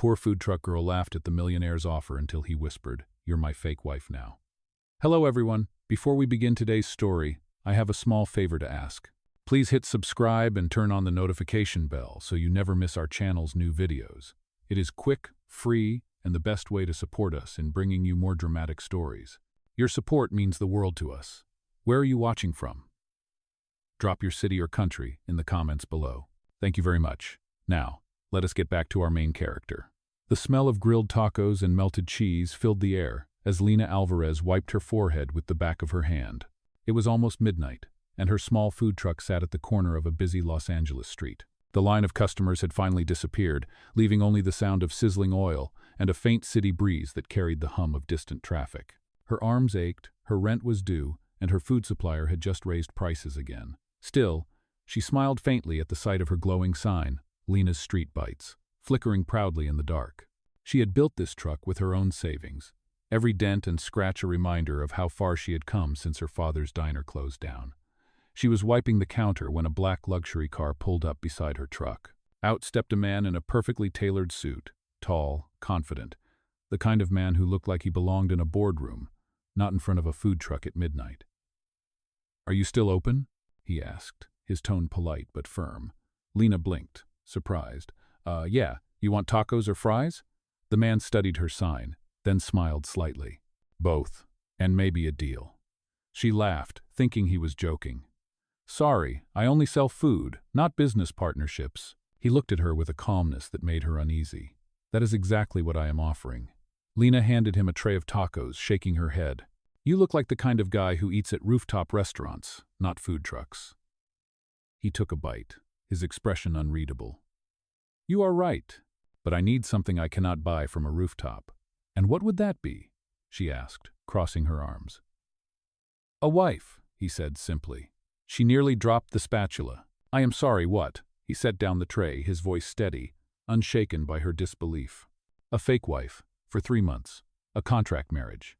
poor food truck girl laughed at the millionaire's offer until he whispered, "You're my fake wife now." Hello everyone, before we begin today's story, I have a small favor to ask. Please hit subscribe and turn on the notification bell so you never miss our channel's new videos. It is quick, free, and the best way to support us in bringing you more dramatic stories. Your support means the world to us. Where are you watching from? Drop your city or country in the comments below. Thank you very much. Now, let us get back to our main character. The smell of grilled tacos and melted cheese filled the air as Lena Alvarez wiped her forehead with the back of her hand. It was almost midnight, and her small food truck sat at the corner of a busy Los Angeles street. The line of customers had finally disappeared, leaving only the sound of sizzling oil and a faint city breeze that carried the hum of distant traffic. Her arms ached, her rent was due, and her food supplier had just raised prices again. Still, she smiled faintly at the sight of her glowing sign, Lena's Street Bites, flickering proudly in the dark. She had built this truck with her own savings, every dent and scratch a reminder of how far she had come since her father's diner closed down. She was wiping the counter when a black luxury car pulled up beside her truck. Out stepped a man in a perfectly tailored suit, tall, confident, the kind of man who looked like he belonged in a boardroom, not in front of a food truck at midnight. "Are you still open?" he asked, his tone polite but firm. Lena blinked, surprised. Yeah, you want tacos or fries?" The man studied her sign, then smiled slightly. "Both, and maybe a deal." She laughed, thinking he was joking. "Sorry, I only sell food, not business partnerships." He looked at her with a calmness that made her uneasy. "That is exactly what I am offering." Lena handed him a tray of tacos, shaking her head. "You look like the kind of guy who eats at rooftop restaurants, not food trucks." He took a bite, his expression unreadable. "You are right, but I need something I cannot buy from a rooftop." "And what would that be?" she asked, crossing her arms. "A wife," he said simply. She nearly dropped the spatula. "I am sorry, what?" He set down the tray, his voice steady, unshaken by her disbelief. "A fake wife, for 3 months. A contract marriage."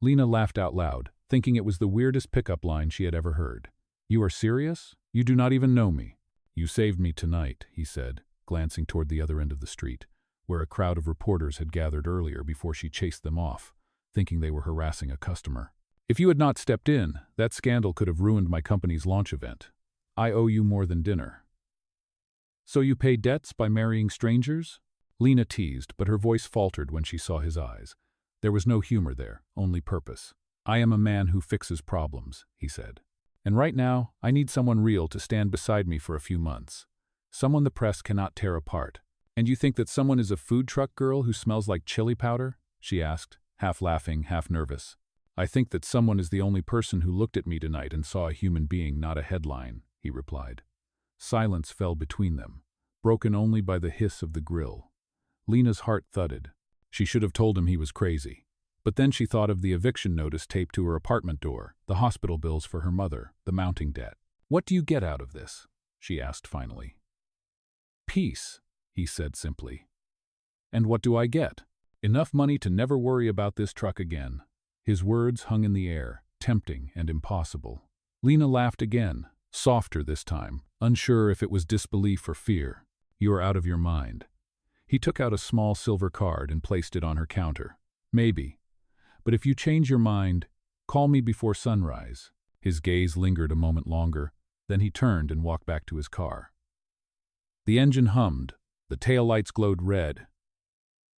Lena laughed out loud, thinking it was the weirdest pickup line she had ever heard. "You are serious? You do not even know me." "You saved me tonight," he said, glancing toward the other end of the street, where a crowd of reporters had gathered earlier before she chased them off, thinking they were harassing a customer. "If you had not stepped in, that scandal could have ruined my company's launch event. I owe you more than dinner." "So you pay debts by marrying strangers?" Lena teased, but her voice faltered when she saw his eyes. There was no humor there, only purpose. "I am a man who fixes problems," he said. "And right now, I need someone real to stand beside me for a few months. Someone the press cannot tear apart." "And you think that someone is a food truck girl who smells like chili powder?" she asked, half laughing, half nervous. "I think that someone is the only person who looked at me tonight and saw a human being, not a headline," he replied. Silence fell between them, broken only by the hiss of the grill. Lena's heart thudded. She should have told him he was crazy. But then she thought of the eviction notice taped to her apartment door, the hospital bills for her mother, the mounting debt. "What do you get out of this?" she asked finally. "Peace," he said simply. "And what do I get?" "Enough money to never worry about this truck again." His words hung in the air, tempting and impossible. Lena laughed again, softer this time, unsure if it was disbelief or fear. "You are out of your mind." He took out a small silver card and placed it on her counter. "Maybe. But if you change your mind, call me before sunrise." His gaze lingered a moment longer, then he turned and walked back to his car. The engine hummed, the taillights glowed red,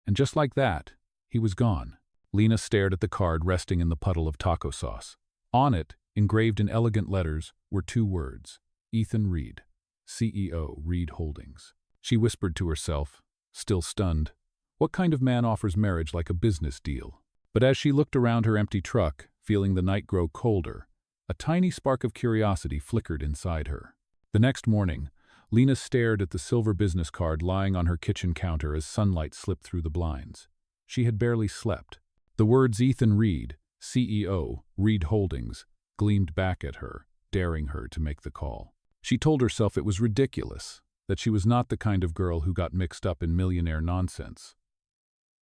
and just like that, he was gone. Lena stared at the card resting in the puddle of taco sauce. On it, engraved in elegant letters, were 2 words: Ethan Reed, CEO, Reed Holdings. She whispered to herself, still stunned, what kind of man offers marriage like a business deal? But as she looked around her empty truck, feeling the night grow colder, a tiny spark of curiosity flickered inside her. The next morning, Lena stared at the silver business card lying on her kitchen counter as sunlight slipped through the blinds. She had barely slept. The words Ethan Reed, CEO, Reed Holdings, gleamed back at her, daring her to make the call. She told herself it was ridiculous, that she was not the kind of girl who got mixed up in millionaire nonsense.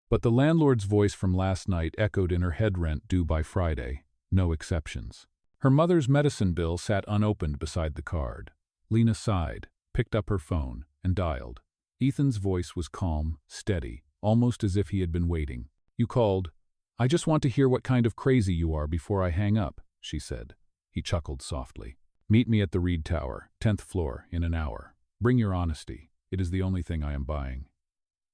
But the landlord's voice from last night echoed in her head: rent due by Friday, no exceptions. Her mother's medicine bill sat unopened beside the card. Lena sighed, picked up her phone, and dialed. Ethan's voice was calm, steady, almost as if he had been waiting. "You called. I just want to hear what kind of crazy you are before I hang up," she said. He chuckled softly. "Meet me at the Reed Tower, 10th floor, in an hour. Bring your honesty. It is the only thing I am buying."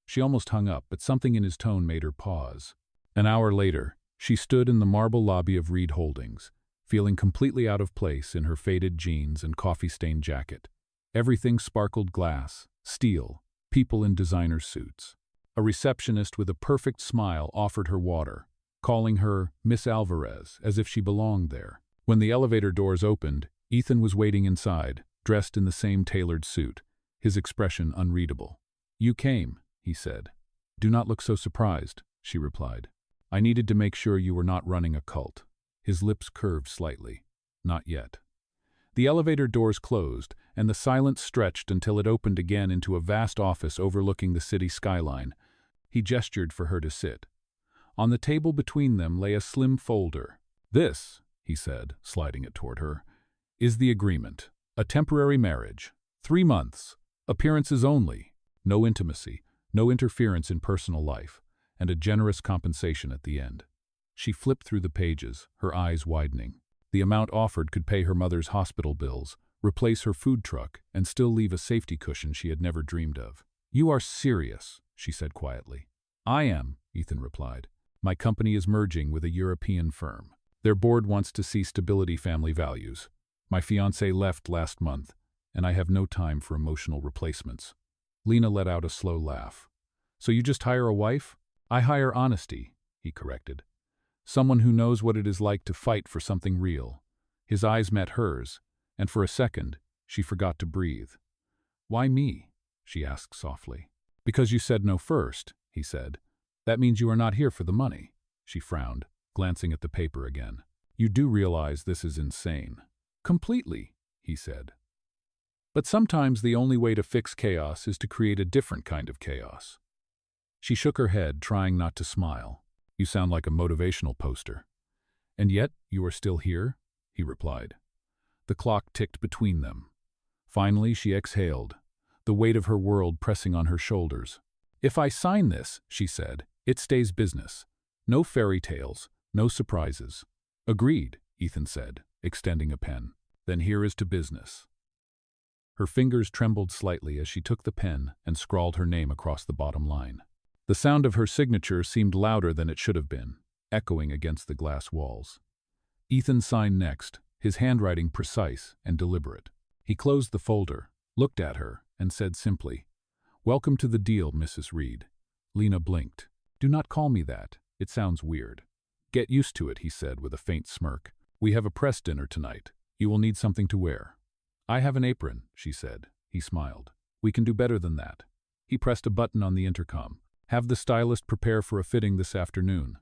She almost hung up, but something in his tone made her pause. An hour later, she stood in the marble lobby of Reed Holdings, feeling completely out of place in her faded jeans and coffee-stained jacket. Everything sparkled glass, steel, people in designer suits. A receptionist with a perfect smile offered her water, calling her Miss Alvarez, as if she belonged there. When the elevator doors opened, Ethan was waiting inside, dressed in the same tailored suit, his expression unreadable. "You came," he said. "Do not look so surprised," she replied. "I needed to make sure you were not running a cult." His lips curved slightly. "Not yet." The elevator doors closed, and the silence stretched until it opened again into a vast office overlooking the city skyline. He gestured for her to sit. On the table between them lay a slim folder. "This," he said, sliding it toward her, "is the agreement. A temporary marriage. 3 months. Appearances only. No intimacy. No interference in personal life. And a generous compensation at the end." She flipped through the pages, her eyes widening. The amount offered could pay her mother's hospital bills, replace her food truck, and still leave a safety cushion she had never dreamed of. "You are serious," she said quietly. "I am," Ethan replied. "My company is merging with a European firm. Their board wants to see stability, family values. My fiancé left last month, and I have no time for emotional replacements." Lena let out a slow laugh. "So you just hire a wife?" "I hire honesty," he corrected. "Someone who knows what it is like to fight for something real." His eyes met hers, and for a second, she forgot to breathe. "Why me?" she asked softly. "Because you said no first," he said. "That means you are not here for the money." She frowned, glancing at the paper again. "You do realize this is insane." "Completely," he said. "But sometimes the only way to fix chaos is to create a different kind of chaos." She shook her head, trying not to smile. "You sound like a motivational poster." "And yet, you are still here?" he replied. The clock ticked between them. Finally, she exhaled, the weight of her world pressing on her shoulders. "If I sign this," she said, "it stays business. No fairy tales, no surprises." "Agreed," Ethan said, extending a pen. "Then here is to business." Her fingers trembled slightly as she took the pen and scrawled her name across the bottom line. The sound of her signature seemed louder than it should have been, echoing against the glass walls. Ethan signed next, his handwriting precise and deliberate. He closed the folder, looked at her, and said simply, "Welcome to the deal, Mrs. Reed." Lena blinked. "Do not call me that. It sounds weird." "Get used to it," he said with a faint smirk. "We have a press dinner tonight. You will need something to wear." "I have an apron," she said. He smiled. "We can do better than that." He pressed a button on the intercom. "Have the stylist prepare for a fitting this afternoon."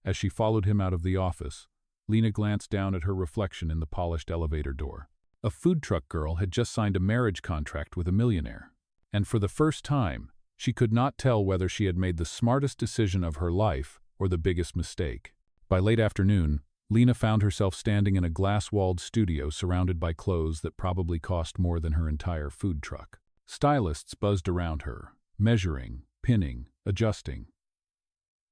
As she followed him out of the office, Lena glanced down at her reflection in the polished elevator door. A food truck girl had just signed a marriage contract with a millionaire. And for the first time, she could not tell whether she had made the smartest decision of her life or the biggest mistake. By late afternoon, Lena found herself standing in a glass-walled studio surrounded by clothes that probably cost more than her entire food truck. Stylists buzzed around her, measuring, pinning, adjusting.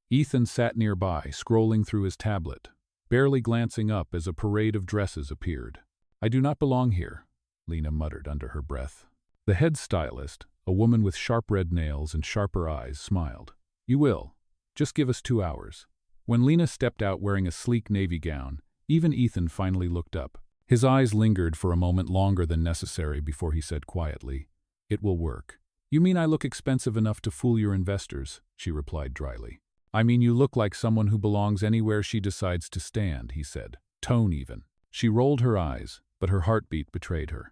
Ethan sat nearby, scrolling through his tablet, barely glancing up as a parade of dresses appeared. "I do not belong here," Lena muttered under her breath. The head stylist, a woman with sharp red nails and sharper eyes, smiled. "You will. Just give us 2 hours." When Lena stepped out wearing a sleek navy gown, even Ethan finally looked up. His eyes lingered for a moment longer than necessary before he said quietly, "It will work." "You mean I look expensive enough to fool your investors?" she replied dryly. "I mean you look like someone who belongs anywhere she decides to stand," he said, tone even. She rolled her eyes, but her heartbeat betrayed her.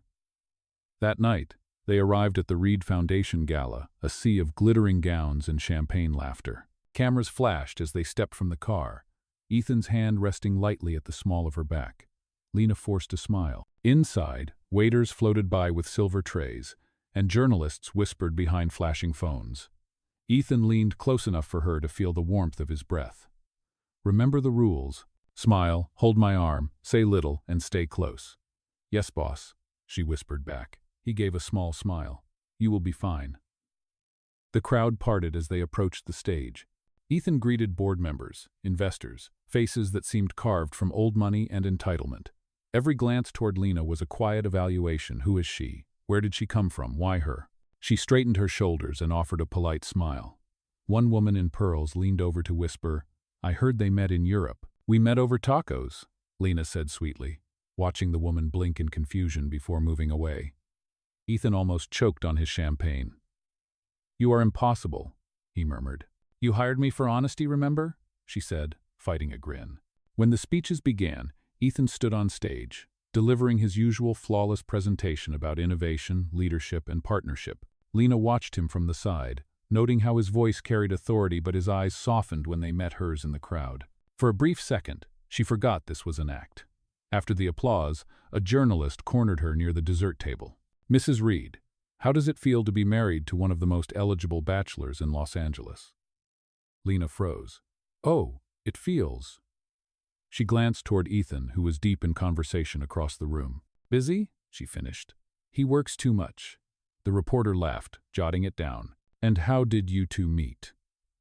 That night, they arrived at the Reed Foundation Gala, a sea of glittering gowns and champagne laughter. Cameras flashed as they stepped from the car, Ethan's hand resting lightly at the small of her back. Lena forced a smile. Inside, waiters floated by with silver trays, and journalists whispered behind flashing phones. Ethan leaned close enough for her to feel the warmth of his breath. "Remember the rules. Smile, hold my arm, say little, and stay close." "Yes, boss," she whispered back. He gave a small smile. "You will be fine." The crowd parted as they approached the stage. Ethan greeted board members, investors, faces that seemed carved from old money and entitlement. Every glance toward Lena was a quiet evaluation. Who is she? Where did she come from? Why her? She straightened her shoulders and offered a polite smile. One woman in pearls leaned over to whisper, "I heard they met in Europe." "We met over tacos," Lena said sweetly, watching the woman blink in confusion before moving away. Ethan almost choked on his champagne. "You are impossible," he murmured. "You hired me for honesty, remember?" she said, fighting a grin. When the speeches began, Ethan stood on stage, delivering his usual flawless presentation about innovation, leadership, and partnership. Lena watched him from the side, noting how his voice carried authority but his eyes softened when they met hers in the crowd. For a brief second, she forgot this was an act. After the applause, a journalist cornered her near the dessert table. "Mrs. Reed, how does it feel to be married to one of the most eligible bachelors in Los Angeles?" Lena froze. "Oh, it feels..." She glanced toward Ethan, who was deep in conversation across the room. "Busy?" she finished. "He works too much." The reporter laughed, jotting it down. "And how did you two meet?"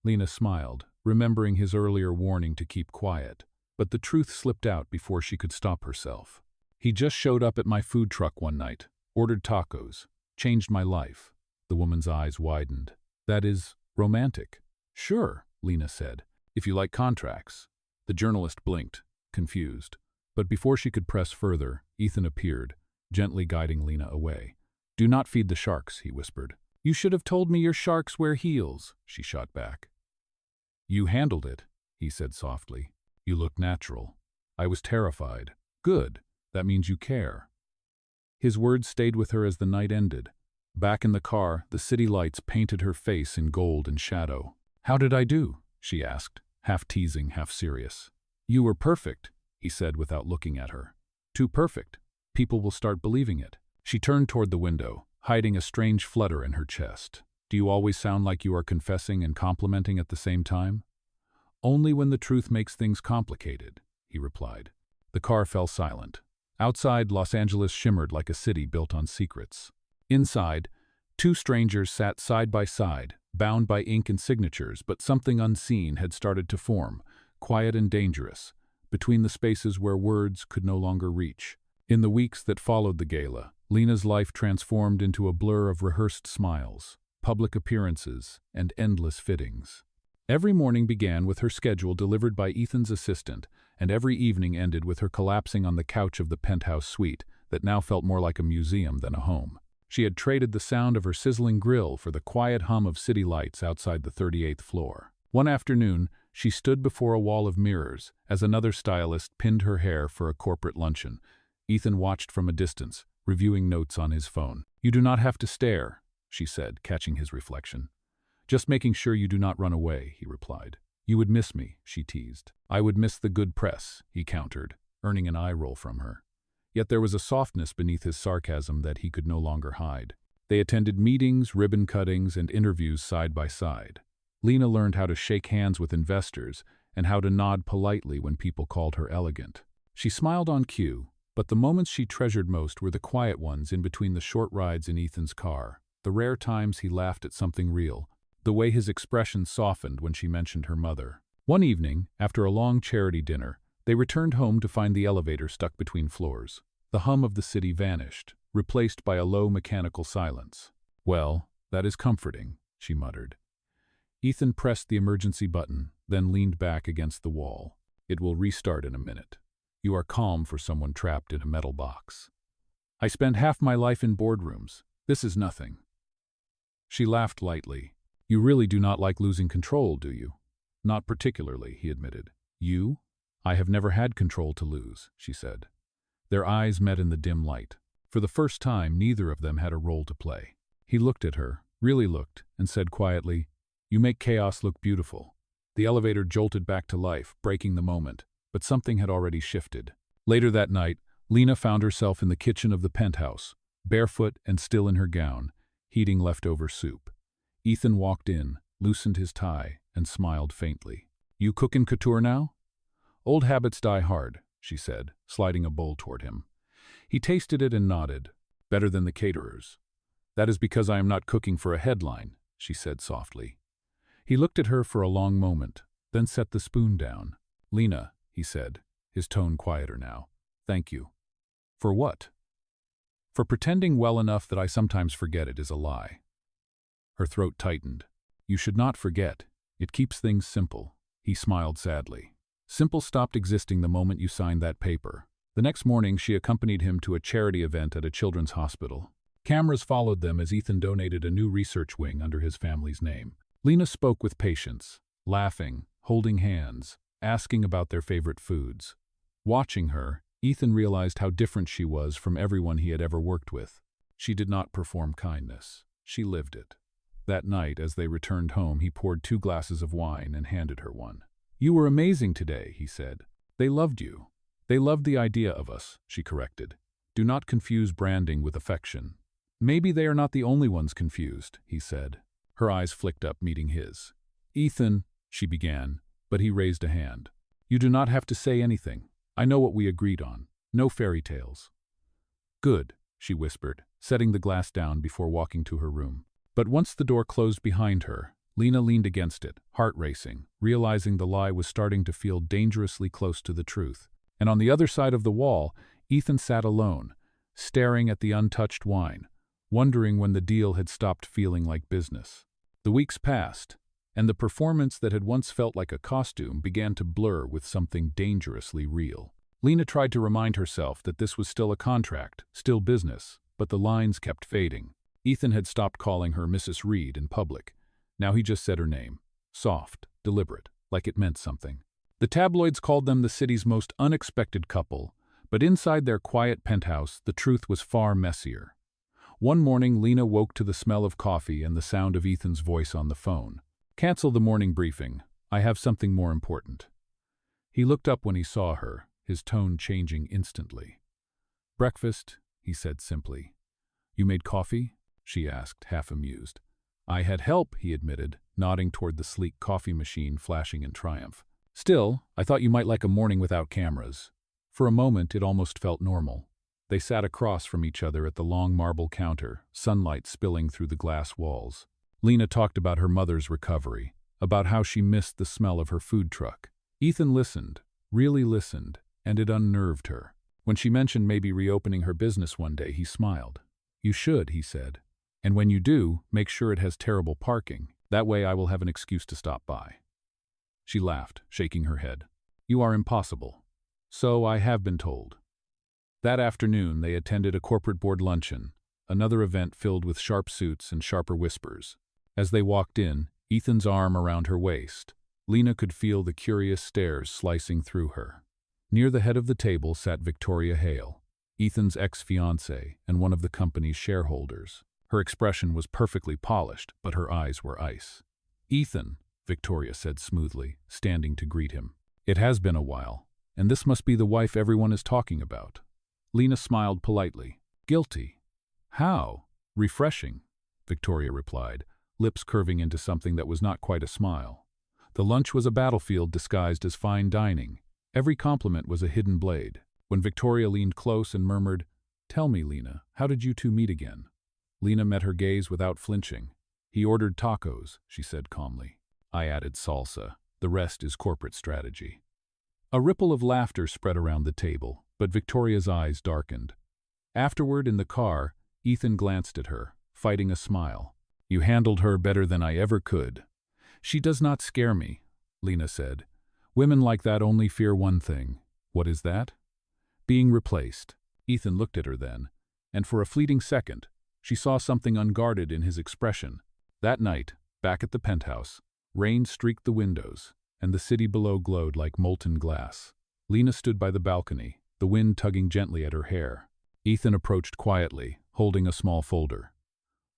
Lena smiled, remembering his earlier warning to keep quiet, but the truth slipped out before she could stop herself. "He just showed up at my food truck one night, ordered tacos, changed my life." The woman's eyes widened. "That is romantic." "Sure," Lena said, "if you like contracts." The journalist blinked, confused. But before she could press further, Ethan appeared, gently guiding Lena away. "Do not feed the sharks," he whispered. "You should have told me your sharks wear heels," she shot back. "You handled it," he said softly. "You looked natural. I was terrified." "Good. That means you care." His words stayed with her as the night ended. Back in the car, the city lights painted her face in gold and shadow. "How did I do?" she asked, half teasing, half serious. "You were perfect," he said without looking at her. "Too perfect. People will start believing it." She turned toward the window, hiding a strange flutter in her chest. "Do you always sound like you are confessing and complimenting at the same time?" "Only when the truth makes things complicated," he replied. The car fell silent. Outside, Los Angeles shimmered like a city built on secrets. Inside, two strangers sat side by side, bound by ink and signatures, but something unseen had started to form, quiet and dangerous, between the spaces where words could no longer reach. In the weeks that followed the gala, Lena's life transformed into a blur of rehearsed smiles, public appearances, and endless fittings. Every morning began with her schedule delivered by Ethan's assistant, and every evening ended with her collapsing on the couch of the penthouse suite that now felt more like a museum than a home. She had traded the sound of her sizzling grill for the quiet hum of city lights outside the 38th floor. One afternoon, she stood before a wall of mirrors as another stylist pinned her hair for a corporate luncheon. Ethan watched from a distance, reviewing notes on his phone. "You do not have to stare," she said, catching his reflection. "Just making sure you do not run away," he replied. "You would miss me," she teased. "I would miss the good press," he countered, earning an eye roll from her. Yet there was a softness beneath his sarcasm that he could no longer hide. They attended meetings, ribbon cuttings, and interviews side by side. Lena learned how to shake hands with investors and how to nod politely when people called her elegant. She smiled on cue, but the moments she treasured most were the quiet ones in between the short rides in Ethan's car, the rare times he laughed at something real, the way his expression softened when she mentioned her mother. One evening, after a long charity dinner, they returned home to find the elevator stuck between floors. The hum of the city vanished, replaced by a low mechanical silence. "Well, that is comforting," she muttered. Ethan pressed the emergency button, then leaned back against the wall. "It will restart in a minute. You are calm for someone trapped in a metal box." "I spend half my life in boardrooms. This is nothing." She laughed lightly. "You really do not like losing control, do you?" "Not particularly," he admitted. "You?" "I have never had control to lose," she said. Their eyes met in the dim light. For the first time, neither of them had a role to play. He looked at her, really looked, and said quietly, "You make chaos look beautiful." The elevator jolted back to life, breaking the moment, but something had already shifted. Later that night, Lena found herself in the kitchen of the penthouse, barefoot and still in her gown, heating leftover soup. Ethan walked in, loosened his tie, and smiled faintly. "You cook in couture now?" "Old habits die hard," she said, sliding a bowl toward him. He tasted it and nodded. "Better than the caterers." "That is because I am not cooking for a headline," she said softly. He looked at her for a long moment, then set the spoon down. Lena, he said, his tone quieter now. Thank you. For what? For pretending well enough that I sometimes forget it is a lie. Her throat tightened. You should not forget. It keeps things simple. He smiled sadly. Simple stopped existing the moment you signed that paper. The next morning, she accompanied him to a charity event at a children's hospital. Cameras followed them as Ethan donated a new research wing under his family's name. Lena spoke with patience, laughing, holding hands, asking about their favorite foods. Watching her, Ethan realized how different she was from everyone he had ever worked with. She did not perform kindness. She lived it. That night, as they returned home, he poured 2 glasses of wine and handed her one. You were amazing today, he said. They loved you. They loved the idea of us, she corrected. Do not confuse branding with affection. Maybe they are not the only ones confused, he said. Her eyes flicked up, meeting his. Ethan, she began, but he raised a hand. You do not have to say anything. I know what we agreed on. No fairy tales. Good, she whispered, setting the glass down before walking to her room. But once the door closed behind her, Lena leaned against it, heart racing, realizing the lie was starting to feel dangerously close to the truth. And on the other side of the wall, Ethan sat alone, staring at the untouched wine, wondering when the deal had stopped feeling like business. The weeks passed, and the performance that had once felt like a costume began to blur with something dangerously real. Lena tried to remind herself that this was still a contract, still business, but the lines kept fading. Ethan had stopped calling her Mrs. Reed in public. Now he just said her name. Soft, deliberate, like it meant something. The tabloids called them the city's most unexpected couple, but inside their quiet penthouse, the truth was far messier. One morning, Lena woke to the smell of coffee and the sound of Ethan's voice on the phone. Cancel the morning briefing. I have something more important. He looked up when he saw her, his tone changing instantly. Breakfast, he said simply. You made coffee? She asked, half amused. I had help, he admitted, nodding toward the sleek coffee machine flashing in triumph. Still, I thought you might like a morning without cameras. For a moment, it almost felt normal. They sat across from each other at the long marble counter, sunlight spilling through the glass walls. Lena talked about her mother's recovery, about how she missed the smell of her food truck. Ethan listened, really listened, and it unnerved her. When she mentioned maybe reopening her business one day, he smiled. You should, he said. And when you do, make sure it has terrible parking. That way I will have an excuse to stop by. She laughed, shaking her head. You are impossible. So I have been told. That afternoon, they attended a corporate board luncheon, another event filled with sharp suits and sharper whispers. As they walked in, Ethan's arm around her waist, Lena could feel the curious stares slicing through her. Near the head of the table sat Victoria Hale, Ethan's ex-fiancée and one of the company's shareholders. Her expression was perfectly polished, but her eyes were ice. Ethan, Victoria said smoothly, standing to greet him. It has been a while, and this must be the wife everyone is talking about. Lena smiled politely. Guilty. How? Refreshing, Victoria replied, lips curving into something that was not quite a smile. The lunch was a battlefield disguised as fine dining. Every compliment was a hidden blade. When Victoria leaned close and murmured, Tell me, Lena, how did you two meet again? Lena met her gaze without flinching. He ordered tacos, she said calmly. I added salsa. The rest is corporate strategy. A ripple of laughter spread around the table, but Victoria's eyes darkened. Afterward, in the car, Ethan glanced at her, fighting a smile. You handled her better than I ever could. She does not scare me, Lena said. Women like that only fear one thing. What is that? Being replaced. Ethan looked at her then, and for a fleeting second, she saw something unguarded in his expression. That night, back at the penthouse, rain streaked the windows, and the city below glowed like molten glass. Lena stood by the balcony, the wind tugging gently at her hair. Ethan approached quietly, holding a small folder.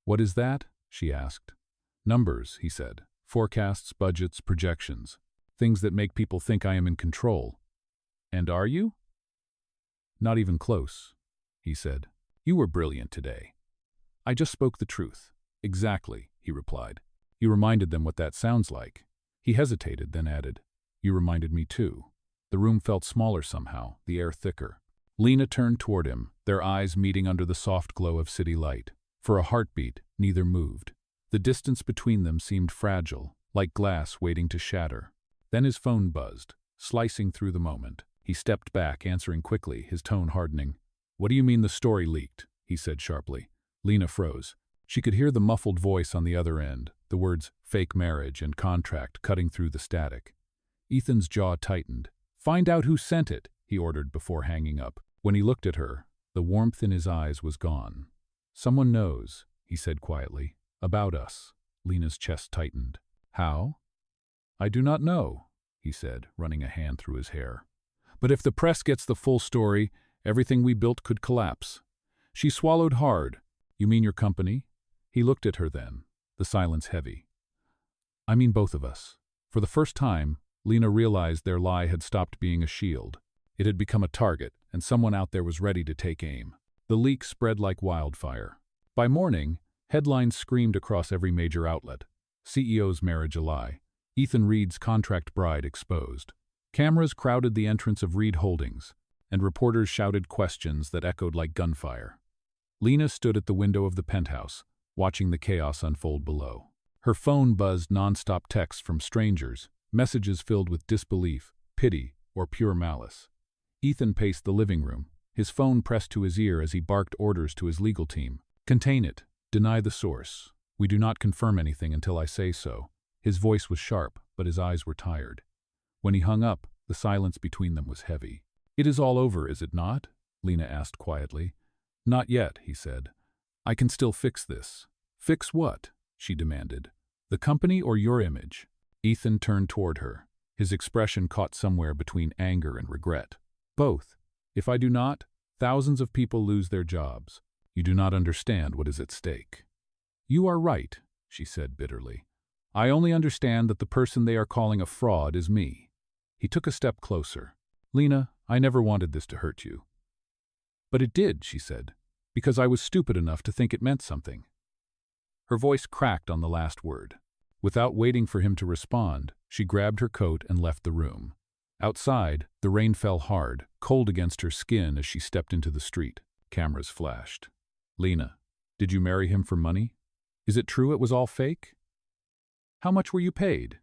What is that? She asked. Numbers, he said. Forecasts, budgets, projections. Things that make people think I am in control. And are you? Not even close, he said. You were brilliant today. I just spoke the truth. Exactly, he replied. You reminded them what that sounds like. He hesitated, then added, You reminded me too. The room felt smaller somehow, the air thicker. Lena turned toward him, their eyes meeting under the soft glow of city light. For a heartbeat, neither moved. The distance between them seemed fragile, like glass waiting to shatter. Then his phone buzzed, slicing through the moment. He stepped back, answering quickly, his tone hardening. "What do you mean the story leaked?" he said sharply. Lena froze. She could hear the muffled voice on the other end, the words fake marriage and contract cutting through the static. Ethan's jaw tightened. "Find out who sent it," he ordered before hanging up. When he looked at her, the warmth in his eyes was gone. "Someone knows," he said quietly. "About us." Lena's chest tightened. "How?" "I do not know," he said, running a hand through his hair. "But if the press gets the full story, everything we built could collapse." She swallowed hard. "You mean your company?" He looked at her then, the silence heavy. "I mean both of us." For the first time, Lena realized their lie had stopped being a shield. It had become a target, and someone out there was ready to take aim. The leak spread like wildfire. By morning, headlines screamed across every major outlet. CEO's marriage a lie. Ethan Reed's contract bride exposed. Cameras crowded the entrance of Reed Holdings, and reporters shouted questions that echoed like gunfire. Lena stood at the window of the penthouse, watching the chaos unfold below. Her phone buzzed nonstop texts from strangers, messages filled with disbelief, pity, or pure malice. Ethan paced the living room, his phone pressed to his ear as he barked orders to his legal team. "Contain it. Deny the source. We do not confirm anything until I say so." His voice was sharp, but his eyes were tired. When he hung up, the silence between them was heavy. "It is all over, is it not?" Lena asked quietly. "Not yet," he said. "I can still fix this." "Fix what?" she demanded. "The company or your image?" Ethan turned toward her, his expression caught somewhere between anger and regret. "Both. If I do not, thousands of people lose their jobs. You do not understand what is at stake." "You are right," she said bitterly. "I only understand that the person they are calling a fraud is me." He took a step closer. "Lena, I never wanted this to hurt you." "But it did," she said, "because I was stupid enough to think it meant something." Her voice cracked on the last word. Without waiting for him to respond, she grabbed her coat and left the room. Outside, the rain fell hard, cold against her skin as she stepped into the street. Cameras flashed. "Lena, did you marry him for money? Is it true it was all fake? How much were you paid?"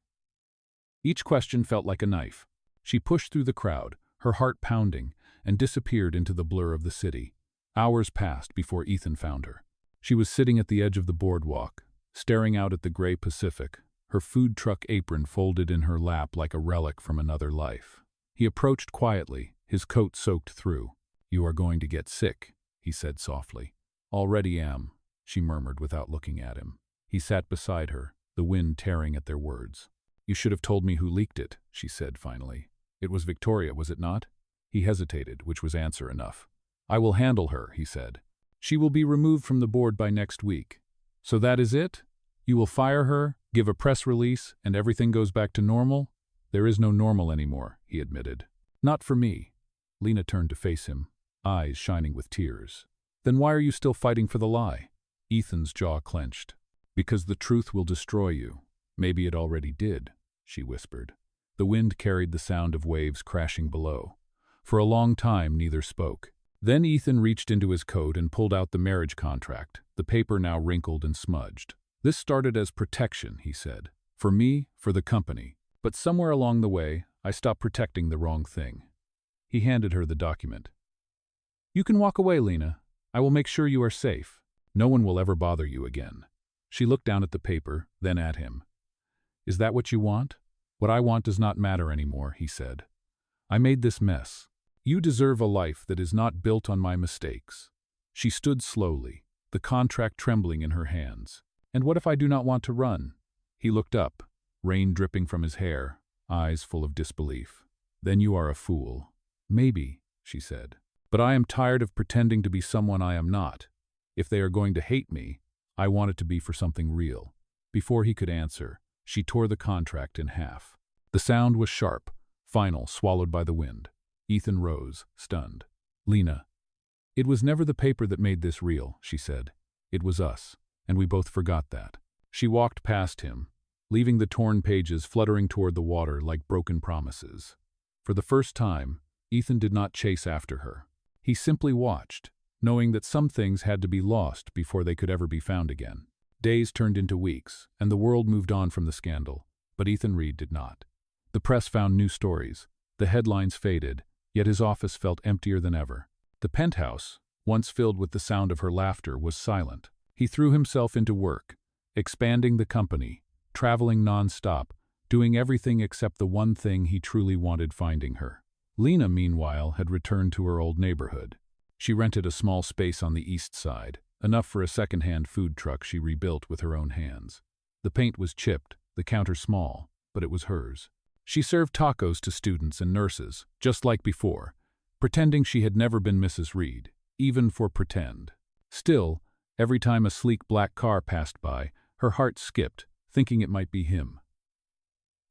Each question felt like a knife. She pushed through the crowd, her heart pounding, and disappeared into the blur of the city. Hours passed before Ethan found her. She was sitting at the edge of the boardwalk, staring out at the gray Pacific, her food truck apron folded in her lap like a relic from another life. He approached quietly, his coat soaked through. "You are going to get sick," he said softly. "Already am," she murmured without looking at him. He sat beside her, the wind tearing at their words. "You should have told me who leaked it," she said finally. "It was Victoria, was it not?" He hesitated, which was answer enough. "I will handle her," he said. "She will be removed from the board by next week." "So that is it? You will fire her, give a press release, and everything goes back to normal?" "There is no normal anymore," he admitted. "Not for me." Lena turned to face him, eyes shining with tears. "Then why are you still fighting for the lie?" Ethan's jaw clenched. "Because the truth will destroy you. Maybe it already did," she whispered. The wind carried the sound of waves crashing below. For a long time, neither spoke. Then Ethan reached into his coat and pulled out the marriage contract, the paper now wrinkled and smudged. "This started as protection," he said. "For me, for the company. But somewhere along the way, I stopped protecting the wrong thing." He handed her the document. "You can walk away, Lena. I will make sure you are safe. No one will ever bother you again." She looked down at the paper, then at him. "Is that what you want?" "What I want does not matter anymore," he said. "I made this mess. You deserve a life that is not built on my mistakes." She stood slowly, the contract trembling in her hands. "And what if I do not want to run?" He looked up, rain dripping from his hair, eyes full of disbelief. "Then you are a fool." "Maybe," she said. "But I am tired of pretending to be someone I am not. If they are going to hate me, I want it to be for something real." Before he could answer, she tore the contract in half. The sound was sharp, final, swallowed by the wind. Ethan rose, stunned. "Lena, it was never the paper that made this real," she said. "It was us, and we both forgot that." She walked past him, leaving the torn pages fluttering toward the water like broken promises. For the first time, Ethan did not chase after her. He simply watched, knowing that some things had to be lost before they could ever be found again. Days turned into weeks, and the world moved on from the scandal, but Ethan Reed did not. The press found new stories. The headlines faded, yet his office felt emptier than ever. The penthouse, once filled with the sound of her laughter, was silent. He threw himself into work, expanding the company, traveling non-stop, doing everything except the one thing he truly wanted: finding her. Lena, meanwhile, had returned to her old neighborhood. She rented a small space on the east side, enough for a second-hand food truck she rebuilt with her own hands. The paint was chipped, the counter small, but it was hers. She served tacos to students and nurses, just like before, pretending she had never been Mrs. Reed, even for pretend. Still, every time a sleek black car passed by, her heart skipped, thinking it might be him.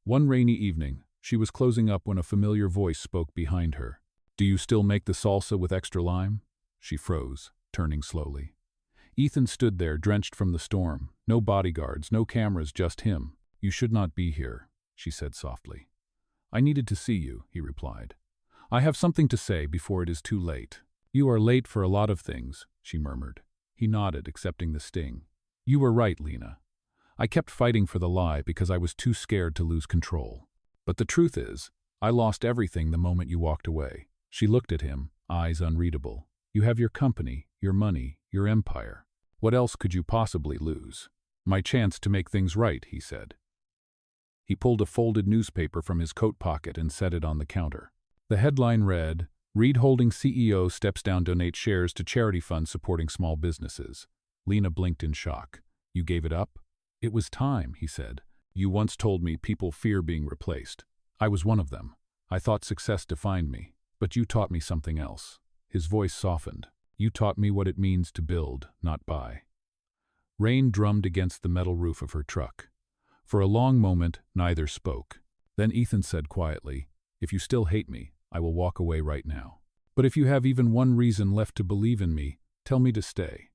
One rainy evening, she was closing up when a familiar voice spoke behind her. "Do you still make the salsa with extra lime?" She froze, turning slowly. Ethan stood there, drenched from the storm. No bodyguards, no cameras, just him. "You should not be here," she said softly. "I needed to see you," he replied. "I have something to say before it is too late." "You are late for a lot of things," she murmured. He nodded, accepting the sting. "You were right, Lena. I kept fighting for the lie because I was too scared to lose control. But the truth is, I lost everything the moment you walked away." She looked at him, eyes unreadable. "You have your company, your money, your empire. What else could you possibly lose?" "My chance to make things right," he said. He pulled a folded newspaper from his coat pocket and set it on the counter. The headline read, "Reed Holdings CEO steps down, donates shares to charity fund supporting small businesses." Lena blinked in shock. "You gave it up?" "It was time," he said. "You once told me people fear being replaced. I was one of them. I thought success defined me. But you taught me something else." His voice softened. "You taught me what it means to build, not buy." Rain drummed against the metal roof of her truck. For a long moment, neither spoke. Then Ethan said quietly, "If you still hate me, I will walk away right now. But if you have even one reason left to believe in me, tell me to stay."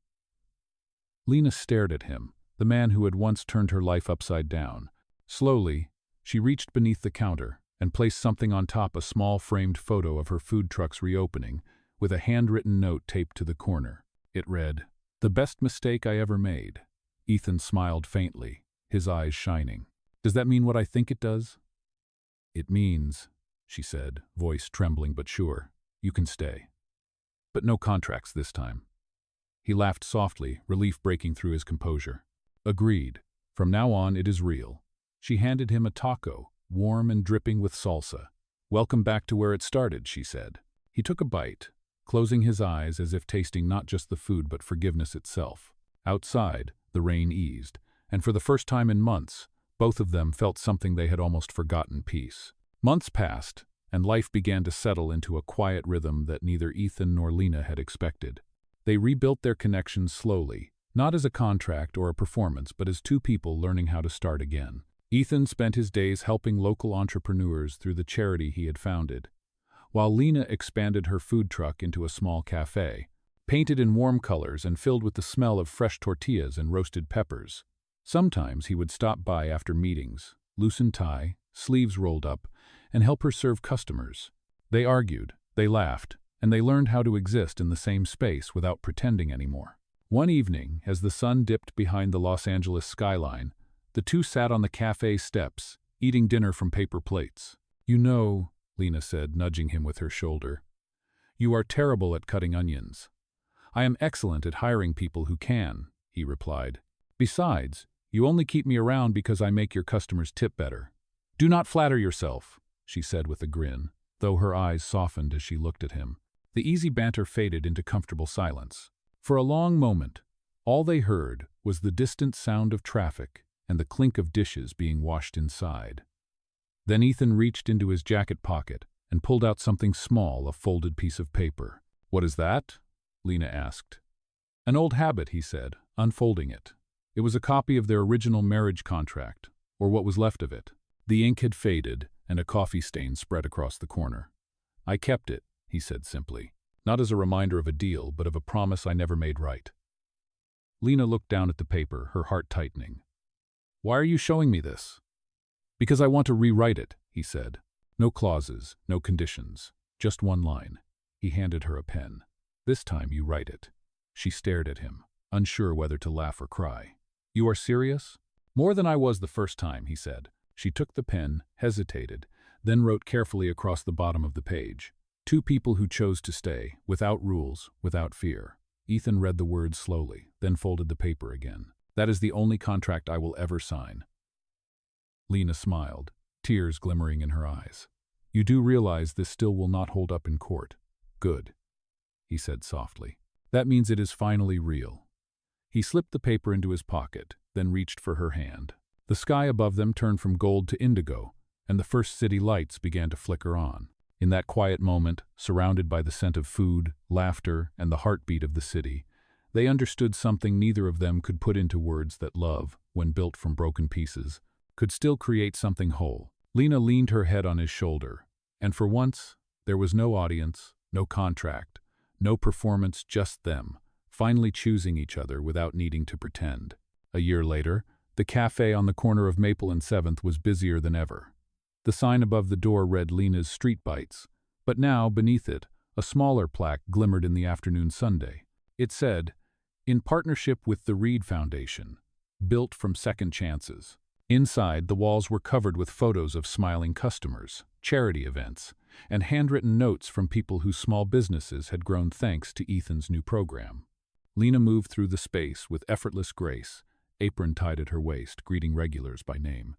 Lena stared at him, the man who had once turned her life upside down. Slowly, she reached beneath the counter and placed something on top, a small framed photo of her food truck's reopening, with a handwritten note taped to the corner. It read, "The best mistake I ever made." Ethan smiled faintly, his eyes shining. "Does that mean what I think it does?" "It means," she said, voice trembling but sure, "you can stay. But no contracts this time." He laughed softly, relief breaking through his composure. "Agreed. From now on, it is real." She handed him a taco, warm and dripping with salsa. "Welcome back to where it started," she said. He took a bite, closing his eyes as if tasting not just the food but forgiveness itself. Outside, the rain eased, and for the first time in months, both of them felt something they had almost forgotten: peace. Months passed, and life began to settle into a quiet rhythm that neither Ethan nor Lena had expected. They rebuilt their connection slowly, not as a contract or a performance, but as two people learning how to start again. Ethan spent his days helping local entrepreneurs through the charity he had founded, while Lena expanded her food truck into a small cafe, painted in warm colors and filled with the smell of fresh tortillas and roasted peppers. Sometimes he would stop by after meetings, loosen tie, sleeves rolled up, and help her serve customers. They argued, they laughed, and they learned how to exist in the same space without pretending anymore. One evening, as the sun dipped behind the Los Angeles skyline, the two sat on the cafe steps, eating dinner from paper plates. "You know," Lena said, nudging him with her shoulder, "you are terrible at cutting onions." "I am excellent at hiring people who can," he replied. "Besides, you only keep me around because I make your customers tip better." "Do not flatter yourself," she said with a grin, though her eyes softened as she looked at him. The easy banter faded into comfortable silence. For a long moment, all they heard was the distant sound of traffic and the clink of dishes being washed inside. Then Ethan reached into his jacket pocket and pulled out something small, a folded piece of paper. "What is that?" Lena asked. "An old habit," he said, unfolding it. It was a copy of their original marriage contract, or what was left of it. The ink had faded, and a coffee stain spread across the corner. "I kept it," he said simply, "not as a reminder of a deal, but of a promise I never made right." Lena looked down at the paper, her heart tightening. "Why are you showing me this?" "Because I want to rewrite it," he said. "No clauses, no conditions, just one line." He handed her a pen. "This time you write it." She stared at him, unsure whether to laugh or cry. You are serious? More than I was the first time, he said. She took the pen, hesitated, then wrote carefully across the bottom of the page. Two people who chose to stay, without rules, without fear. Ethan read the words slowly, then folded the paper again. That is the only contract I will ever sign. Lena smiled, tears glimmering in her eyes. You do realize this still will not hold up in court. Good, he said softly. That means it is finally real. He slipped the paper into his pocket, then reached for her hand. The sky above them turned from gold to indigo, and the first city lights began to flicker on. In that quiet moment, surrounded by the scent of food, laughter, and the heartbeat of the city, they understood something neither of them could put into words, that love, when built from broken pieces, could still create something whole. Lena leaned her head on his shoulder, and for once, there was no audience, no contract, no performance, just them, finally choosing each other without needing to pretend. A year later, the cafe on the corner of Maple and 7th was busier than ever. The sign above the door read Lena's Street Bites, but now, beneath it, a smaller plaque glimmered in the afternoon sunday. It said, "In partnership with the Reed Foundation, built from second chances." Inside, the walls were covered with photos of smiling customers, charity events, and handwritten notes from people whose small businesses had grown thanks to Ethan's new program. Lena moved through the space with effortless grace, apron tied at her waist, greeting regulars by name.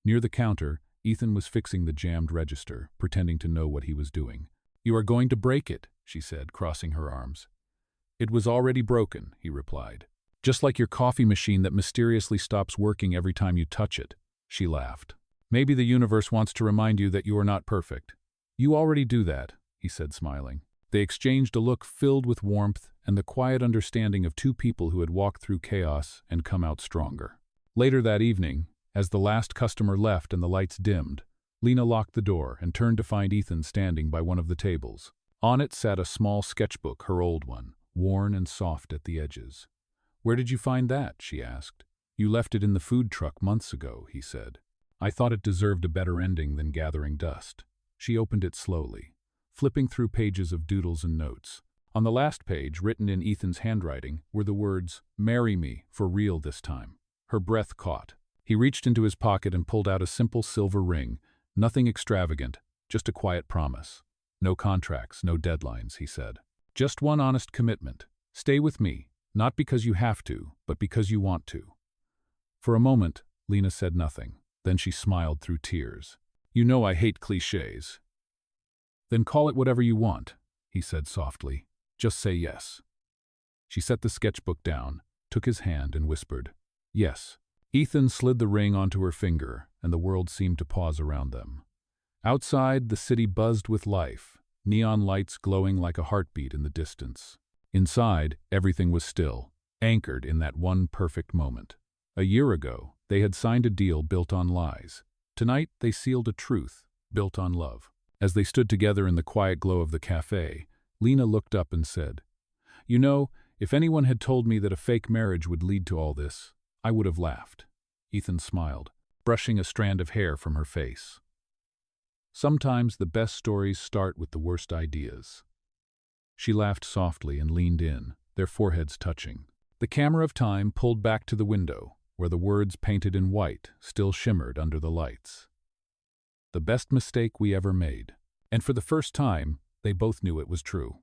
Near the counter, Ethan was fixing the jammed register, pretending to know what he was doing. "You are going to break it," she said, crossing her arms. "It was already broken," he replied. "Just like your coffee machine that mysteriously stops working every time you touch it." She laughed. "Maybe the universe wants to remind you that you are not perfect." "You already do that," he said, smiling. They exchanged a look filled with warmth and the quiet understanding of two people who had walked through chaos and come out stronger. Later that evening, as the last customer left and the lights dimmed, Lena locked the door and turned to find Ethan standing by one of the tables. On it sat a small sketchbook, her old one, worn and soft at the edges. "Where did you find that?" she asked. "You left it in the food truck months ago," he said. "I thought it deserved a better ending than gathering dust." She opened it slowly, flipping through pages of doodles and notes. On the last page, written in Ethan's handwriting, were the words, "Marry me, for real this time." Her breath caught. He reached into his pocket and pulled out a simple silver ring, nothing extravagant, just a quiet promise. "No contracts, no deadlines," he said. "Just one honest commitment. Stay with me, not because you have to, but because you want to." For a moment, Lena said nothing. Then she smiled through tears. "You know I hate cliches." "Then call it whatever you want," he said softly. "Just say yes." She set the sketchbook down, took his hand, and whispered, "Yes." Ethan slid the ring onto her finger, and the world seemed to pause around them. Outside, the city buzzed with life, neon lights glowing like a heartbeat in the distance. Inside, everything was still, anchored in that one perfect moment. A year ago, they had signed a deal built on lies. Tonight, they sealed a truth built on love. As they stood together in the quiet glow of the cafe, Lena looked up and said, "You know, if anyone had told me that a fake marriage would lead to all this, I would have laughed." Ethan smiled, brushing a strand of hair from her face. "Sometimes the best stories start with the worst ideas." She laughed softly and leaned in, their foreheads touching. The camera of time pulled back to the window, where the words painted in white still shimmered under the lights. "The best mistake we ever made." And for the first time, they both knew it was true.